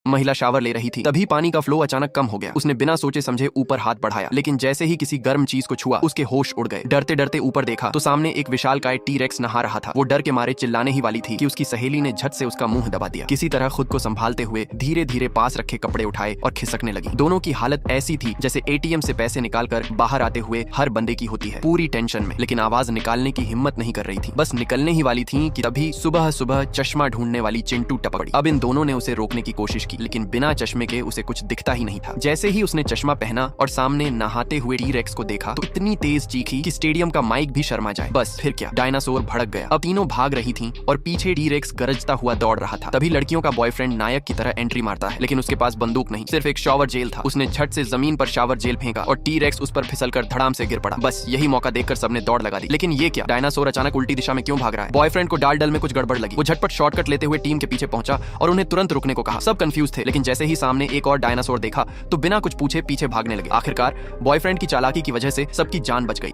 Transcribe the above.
महिला शावर ले रही थी, तभी पानी का फ्लो अचानक कम हो गया। उसने बिना सोचे समझे ऊपर हाथ बढ़ाया, लेकिन जैसे ही किसी गर्म चीज को छुआ उसके होश उड़ गए। डरते डरते ऊपर देखा तो सामने एक विशालकाय टी-रेक्स नहा रहा था। वो डर के मारे चिल्लाने ही वाली थी कि उसकी सहेली ने झट से उसका मुंह दबा दिया। किसी तरह खुद को संभालते हुए धीरे धीरे पास रखे कपड़े उठाए और खिसकने लगी। दोनों की हालत ऐसी थी जैसे एटीएम से पैसे निकालकर बाहर आते हुए हर बंदे की होती है, पूरी टेंशन में, लेकिन आवाज निकालने की हिम्मत नहीं कर रही थी। बस निकलने ही वाली थी कि तभी सुबह सुबह चश्मा ढूंढने वाली चिंटू टपक पड़ी। अब इन दोनों ने उसे रोकने की कोशिश की, लेकिन बिना चश्मे के उसे कुछ दिखता ही नहीं था। जैसे ही उसने चश्मा पहना और सामने नहाते हुए टी-रेक्स को देखा तो इतनी तेज चीखी कि स्टेडियम का माइक भी शर्मा जाए। बस फिर क्या, डायनासोर भड़क गया। अब तीनों भाग रही थीं और पीछे टी-रेक्स गरजता हुआ दौड़ रहा था। तभी लड़कियों का बॉयफ्रेंड नायक की तरह एंट्री मारता है, लेकिन उसके पास बंदूक नहीं, सिर्फ एक शावर जेल था। उसने झट से जमीन पर शावर जेल फेंका और टी-रेक्स उस पर फिसलकर धड़ाम से गिर पड़ा। बस यही मौका देखकर सबने दौड़ लगा दी। लेकिन ये क्या, डायनासोर अचानक उल्टी दिशा में क्यों भाग रहा है? बॉयफ्रेंड को डाल में कुछ गड़बड़ लगी। वो झटपट शॉर्टकट लेते हुए टीम के पीछे पहुंचा और उन्हें तुरंत रुकने को कहा। सब कंफ्यूज थे, लेकिन जैसे ही सामने एक और डायनासोर देखा तो बिना कुछ पूछे पीछे भागने लगे। आखिरकार बॉयफ्रेंड की चालाकी की वजह से सबकी जान बच गई।